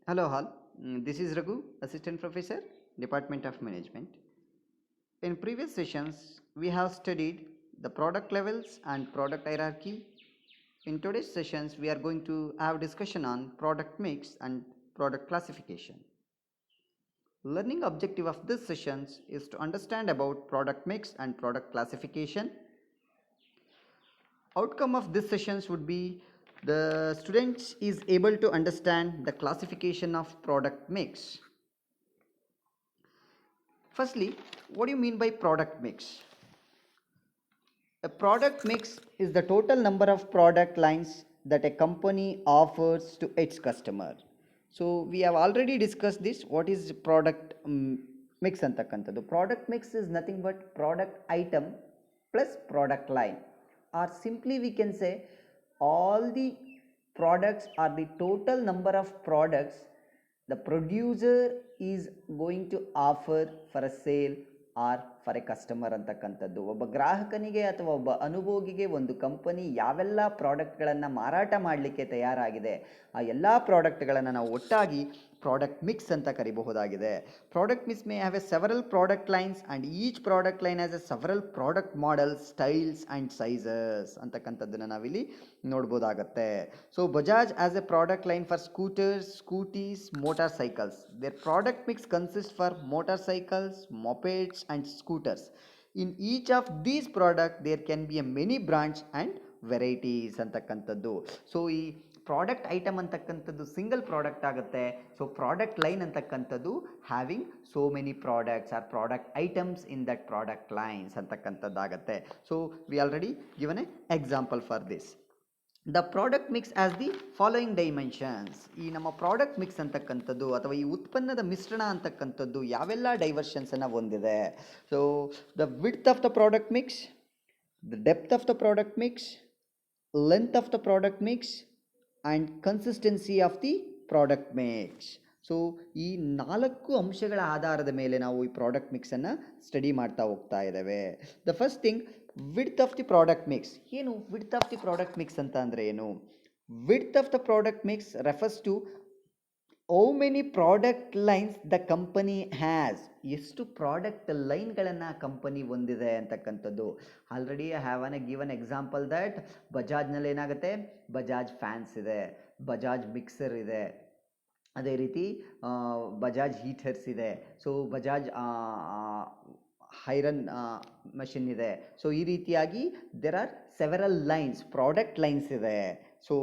Hello all, this is Raghu, Assistant Professor, Department of Management. In previous sessions, we have studied the product levels and product hierarchy. In today's sessions, we are going to have discussion on product mix and product classification. Learning objective of this sessions is to understand about product mix and product classification. Outcome of this sessions would be the students is able to understand the classification of product mix. Firstly, what do you mean by product mix? A product mix is the total number of product lines that a company offers to its customer. So we have already discussed this. What is product mix antakantadu? Product mix is nothing but product item plus product line, or simply we can say all the products are the total number of products the producer is going to offer for a sale or for a customer ಅಂತಕ್ಕಂಥದ್ದು. ಒಬ್ಬ ಗ್ರಾಹಕನಿಗೆ ಅಥವಾ ಒಬ್ಬ ಅನುಭೋಗಿಗೆ ಒಂದು company ಯಾವೆಲ್ಲ ಪ್ರಾಡಕ್ಟ್ಗಳನ್ನು ಮಾರಾಟ ಮಾಡಲಿಕ್ಕೆ ತಯಾರಾಗಿದೆ ಆ ಎಲ್ಲ ಪ್ರಾಡಕ್ಟ್ಗಳನ್ನು ನಾವು ಒಟ್ಟಾಗಿ ಪ್ರಾಡಕ್ಟ್ ಮಿಕ್ಸ್ ಅಂತ ಕರಿಬಹುದಾಗಿದೆ. Product mix may have a several product lines and each product line has a several product models, styles and sizes ಅಂತಕ್ಕಂಥದ್ದನ್ನು ನಾವಿಲ್ಲಿ ನೋಡ್ಬೋದಾಗತ್ತೆ. So Bajaj as a product line for scooters, scooties, motorcycles. Their product mix consist for motorcycles, mopeds and scooters. In each of these products there can be a many branch and varieties ಅಂತಕ್ಕಂಥದ್ದು. So ಈ product item ಅಂತಕ್ಕಂಥದ್ದು single product ಆಗುತ್ತೆ. So product line ಅಂತಕ್ಕಂಥದ್ದು having so many products or product items in that product lines ಅಂತಕ್ಕಂಥದ್ದಾಗತ್ತೆ. So we already given a example for this. The product mix as the following dimensions. ಈ ನಮ್ಮ product mix ಅಂತಕ್ಕಂಥದ್ದು ಅಥವಾ ಈ ಉತ್ಪನ್ನದ ಮಿಶ್ರಣ ಅಂತಕ್ಕಂಥದ್ದು ಯಾವೆಲ್ಲ ಡೈವರ್ಷನ್ಸನ್ನು ಹೊಂದಿದೆ? So the width of the product mix, the depth of the product mix, length of the product mix and consistency of the product mix. So ಈ 4 ಅಂಶಗಳ ಆಧಾರದ ಮೇಲೆ ನಾವು ಈ ಪ್ರಾಡಕ್ಟ್ ಮಿಕ್ಸನ್ನು ಸ್ಟಡಿ ಮಾಡ್ತಾ ಹೋಗ್ತಾ ಇದ್ದೇವೆ. The first thing, width of the product mix. ಏನು width of the product mix ಅಂತ ಅಂದರೆ ಏನು? Width of the product mix refers to how many product lines the company has. ಎಷ್ಟು ಪ್ರಾಡಕ್ಟ್ ಲೈನ್ಗಳನ್ನು ಕಂಪನಿ ಹೊಂದಿದೆ ಅಂತಕ್ಕಂಥದ್ದು. Already I have given example that ಬಜಾಜ್ನಲ್ಲಿ ಏನಾಗುತ್ತೆ, ಬಜಾಜ್ ಫ್ಯಾನ್ಸ್ ಇದೆ, ಬಜಾಜ್ ಮಿಕ್ಸರ್ ಇದೆ, ಅದೇ ರೀತಿ ಬಜಾಜ್ ಹೀಟರ್ಸ್ ಇದೆ, ಸೊ ಬಜಾಜ್ ಐರನ್ ಮಷಿನ್ ಇದೆ. ಸೊ ಈ ರೀತಿಯಾಗಿ there R several lines, product lines ಇದೆ. So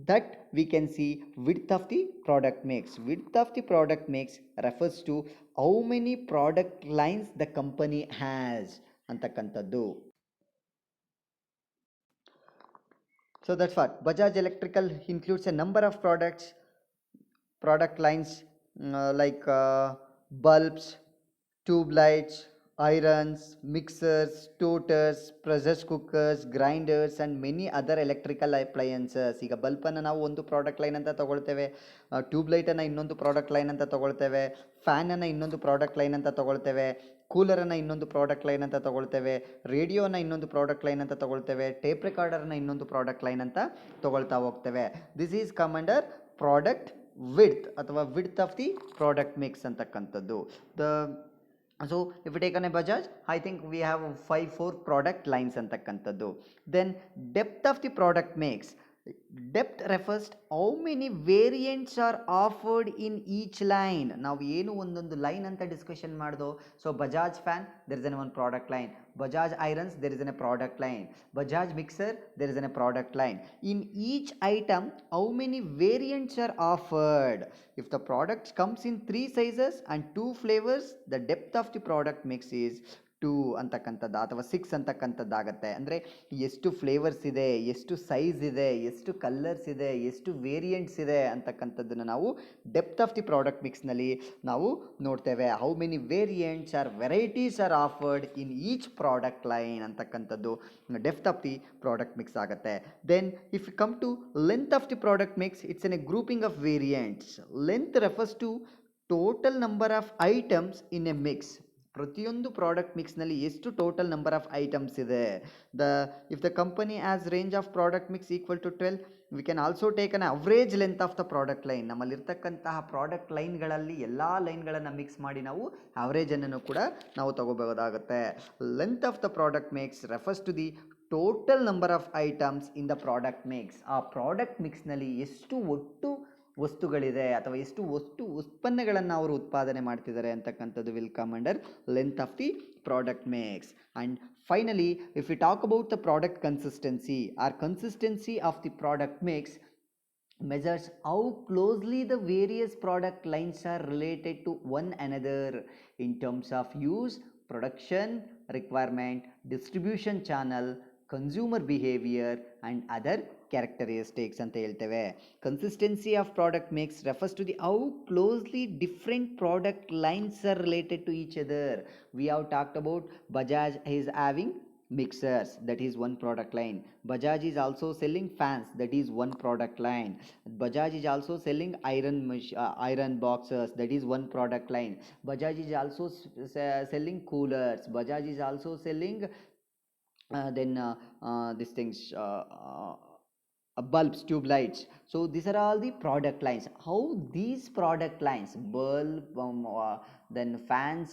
that we can see width of the product mix. Width of the product mix refers to how many product lines the company has ಅಂತಕ್ಕಂಥದ್ದು. So that's what Bajaj Electrical includes a number of product lines like bulbs, tube lights, irons, mixers, toters, pressure cookers, grinders and many other electrical appliances. ಈಗ ಬಲ್ಪನ್ನು ನಾವು ಒಂದು product line ಅಂತ ತಗೊಳ್ತೇವೆ, tube ಲೈಟನ್ನು ಇನ್ನೊಂದು product line ಅಂತ ತಗೊಳ್ತೇವೆ, ಫ್ಯಾನನ್ನು ಇನ್ನೊಂದು product line ಅಂತ ತಗೊಳ್ತೇವೆ, ಕೂಲರನ್ನು ಇನ್ನೊಂದು ಪ್ರಾಡಕ್ಟ್ ಲೈನ್ ಅಂತ ತಗೊಳ್ತೇವೆ, ರೇಡಿಯೋನ ಇನ್ನೊಂದು ಪ್ರಾಡಕ್ಟ್ ಲೈನ್ ಅಂತ ತಗೊಳ್ತೇವೆ, ಟೇಪ್ ರೆಕಾರ್ಡರ್ನ ಇನ್ನೊಂದು ಪ್ರಾಡಕ್ಟ್ ಲೈನ್ ಅಂತ ತಗೊಳ್ತಾ ಹೋಗ್ತೇವೆ. This is come under product width ಅಥವಾ width of the product mix ಅಂತಕ್ಕಂಥದ್ದು. So if you take an a Bajaj, I think we have 4 product lines ಅಂತಕ್ಕಂಥದ್ದು. Then depth of the product mix. Depth refers how many variants are offered in each line. ನಾವು ಏನು ಒಂದೊಂದು line ಅಂತ discussion ಮಾಡ್ದೋ. So Bajaj fan, there is one product line. Bajaj irons, there is a product line. Bajaj mixer, there is a product line. In each item, how many variants are offered? If the product comes in 3 sizes and 2 flavors, the depth of the product mix is 2 ಅಂತಕ್ಕಂಥದ್ದು ಅಥವಾ 6 ಅಂತಕ್ಕಂಥದ್ದಾಗತ್ತೆ. ಅಂದರೆ ಎಷ್ಟು flavours ಇದೆ, ಎಷ್ಟು size ಇದೆ, ಎಷ್ಟು colours ಇದೆ, ಎಷ್ಟು ವೇರಿಯಂಟ್ಸ್ ಇದೆ ಅಂತಕ್ಕಂಥದ್ದನ್ನು ನಾವು ಡೆಪ್ತ್ ಆಫ್ ದಿ ಪ್ರಾಡಕ್ಟ್ ಮಿಕ್ಸ್ನಲ್ಲಿ ನಾವು ನೋಡ್ತೇವೆ. How many variants are varieties are offered in each product line ಅಂತಕ್ಕಂಥದ್ದು depth of the product mix ಆಗುತ್ತೆ. Then if you come to length of the product mix, it's an a grouping of variants. Length refers to total number of items in a mix. ಪ್ರತಿಯೊಂದು product ಮಿಕ್ಸ್ನಲ್ಲಿ ಎಷ್ಟು total number of items ಇದೆ. If the company as range of product mix equal to 12, we can also take an average length of the product line. ನಮ್ಮಲ್ಲಿರ್ತಕ್ಕಂತಹ product ಲೈನ್ಗಳಲ್ಲಿ ಎಲ್ಲ ಲೈನ್ಗಳನ್ನು mix ಮಾಡಿ ನಾವು ಅವರೇಜನ್ನು ಕೂಡ ನಾವು ತಗೋಬಹುದಾಗುತ್ತೆ. Length of the product mix refers to the total number of items in the product mix. ಆ ಪ್ರಾಡಕ್ಟ್ ಮಿಕ್ಸ್ನಲ್ಲಿ ಎಷ್ಟು ಒಟ್ಟು ವಸ್ತುಗಳಿದೆ ಅಥವಾ ಎಷ್ಟು ಉತ್ಪನ್ನಗಳನ್ನು ಅವರು ಉತ್ಪಾದನೆ ಮಾಡ್ತಿದ್ದಾರೆ ಅಂತಕ್ಕಂಥದ್ದು will come under length of the product mix. And finally, if we talk about the product consistency, our consistency of the product mix measures how closely the various product lines are related to one another in terms of use, production requirement, distribution channel, consumer behavior and other characteristics ಅಂತ ಹೇಳ್ತೇವೆ. Consistency of product mix refers to the how closely different product lines are related to each other. We have talked about Bajaj is having mixers, that is one product line. Bajaj is also selling fans, that is one product line. Bajaj is also selling iron boxes, that is one product line. Bajaj is also selling coolers. Bajaj is also selling these things bulbs, tube lights. So these are all the product lines. How these product lines, bulb, then fans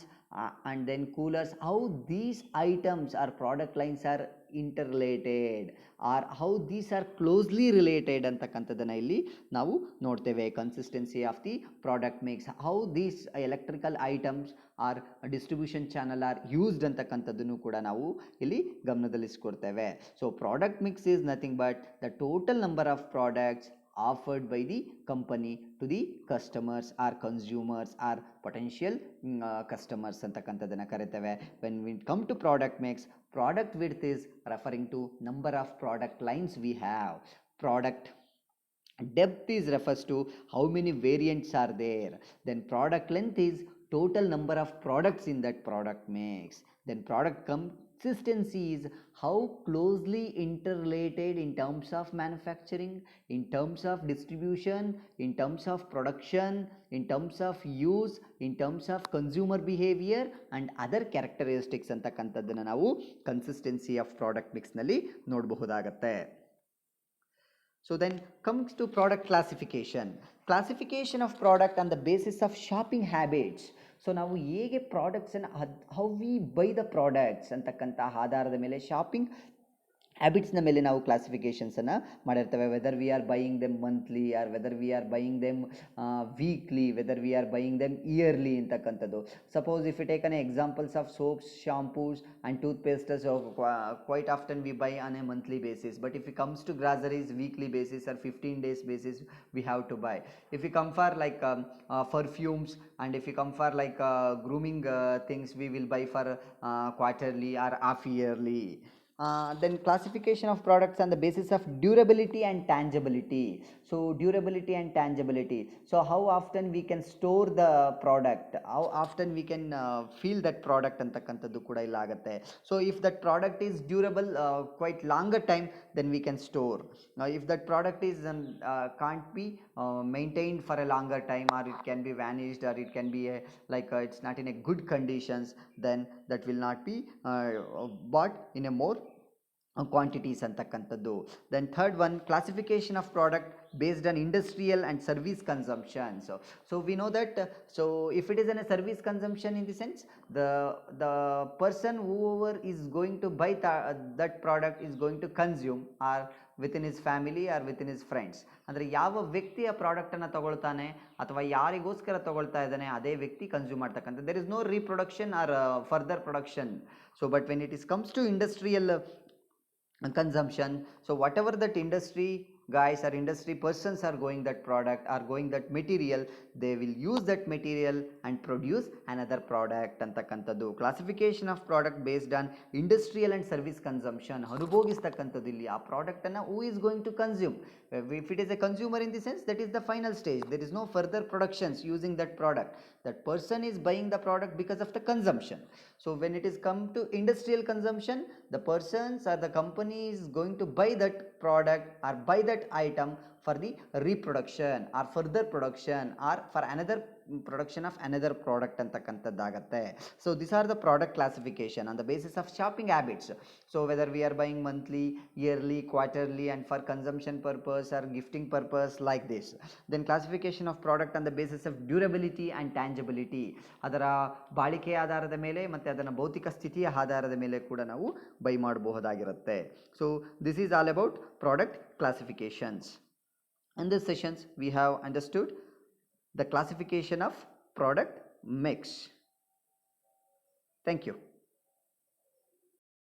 and then coolers, how these items or product lines are interrelated or how these are closely related ಅಂತಕ್ಕಂಥದ್ದನ್ನು ಇಲ್ಲಿ ನಾವು ನೋಡ್ತೇವೆ. Consistency of the product mix, how these electrical items are distribution channel are used ಅಂತಕ್ಕಂಥದ್ದನ್ನು ಕೂಡ ನಾವು ಇಲ್ಲಿ ಗಮನದಲ್ಲಿಸ್ಕೊಡ್ತೇವೆ. So product mix is nothing but the total number of products offered by the company to the customers or consumers or potential customers ಅಂತಕ್ಕಂಥದ್ದನ್ನು ಕರಿತೇವೆ. when we come to product mix, product width is referring to number of product lines we have. Product depth is refers to how many variants are there. Then product length is total number of products in that product mix. Then product consistency is how closely interrelated in terms of manufacturing, in terms of distribution, in terms of production, in terms of use, in terms of consumer behavior and other characteristics ಅಂತಕ್ಕಂಥದ್ದನ್ನು ನಾವು consistency of product ಮಿಕ್ಸ್ನಲ್ಲಿ ನೋಡಬಹುದಾಗತ್ತೆ. So then comes to product classification. Classification of product on the basis of shopping habits. So ನಾವು ಹೇಗೆ ಪ್ರಾಡಕ್ಟ್ಸನ್ನು how we buy the products ಅಂತಕ್ಕಂಥ ಆಧಾರದ ಮೇಲೆ ಶಾಪಿಂಗ್ ಹ್ಯಾಬಿಟ್ಸ್ನ ಮೇಲೆ ನಾವು ಕ್ಲಾಸಿಫಿಕೇಷನ್ಸನ್ನು ಮಾಡಿರ್ತೇವೆ. Whether we are buying them monthly or whether we are buying them weekly, whether we are buying them yearly ಅಂತಕ್ಕಂಥದ್ದು. Suppose if you take an examples of soaps, shampoos and toothpastes, quite often we buy on a monthly basis, but if it comes to groceries, weekly basis or 15 days basis we have to buy. If you come for like perfumes and if you come for like grooming things, we will buy for quarterly or half yearly. Then classification of products on the basis of durability and tangibility. So durability and tangibility, so how often we can store the product, how often we can feel that product ಅಂತಕ್ಕಂಥದ್ದು ಕೂಡ ಇಲ್ಲ ಆಗುತ್ತೆ. So if that product is durable quite longer time, then we can store. Now if that product is can't be maintained for a longer time, or it can be vanished, or it can be it's not in a good conditions, then that will not be bought in a more quantities ಅಂತಕ್ಕಂಥದ್ದು. Then third one, classification of product based on industrial and service consumption. So we know that so if it is in a service consumption, in the sense the person whoever is going to buy that product is going to consume or within his family or within his friends. ಅಂದರೆ ಯಾವ ವ್ಯಕ್ತಿ ಆ ಪ್ರಾಡಕ್ಟನ್ನು ತಗೊಳ್ತಾನೆ ಅಥವಾ ಯಾರಿಗೋಸ್ಕರ ತಗೊಳ್ತಾ ಇದ್ದಾನೆ ಅದೇ ವ್ಯಕ್ತಿ ಕನ್ಸ್ಯೂಮ್ ಮಾಡ್ತಕ್ಕಂಥದ್ದು. there is no reproduction or further production. So but when it is comes to industrial consumption, so whatever that industry guys or industry persons are going that product, are going that material, they will use that material and produce another product ಅಂತಕ್ಕಂಥದ್ದು. Classification of product based on industrial and service consumption, ಅನುಭೋಗಿಸ್ತಕ್ಕಂಥದ್ದು ಇಲ್ಲಿ ಆ ಪ್ರಾಡಕ್ಟನ್ನು who is going to consume. if it is a consumer, in the sense that is the final stage, there is no further productions using that product, that person is buying the product because of the consumption. So when it is come to industrial consumption, the persons or the company is going to buy that product or buy that item for the reproduction or further production or for another production of another product ಅಂತಕ್ಕಂಥದ್ದಾಗತ್ತೆ. So these are the product classification on the basis of shopping habits. So whether we are buying monthly, yearly, quarterly and for consumption purpose or gifting purpose like this. Then classification of product on the basis of durability and tangibility. ಅದರ ಬಾಳಿಕೆಯ ಆಧಾರದ ಮೇಲೆ ಮತ್ತು ಅದರ ಭೌತಿಕ ಸ್ಥಿತಿಯ ಆಧಾರದ ಮೇಲೆ ಕೂಡ ನಾವು by ಮಾಡಬಹುದಾಗಿರುತ್ತೆ. So this is all about product classifications. In this sessions we have understood the classification of product mix. Thank you.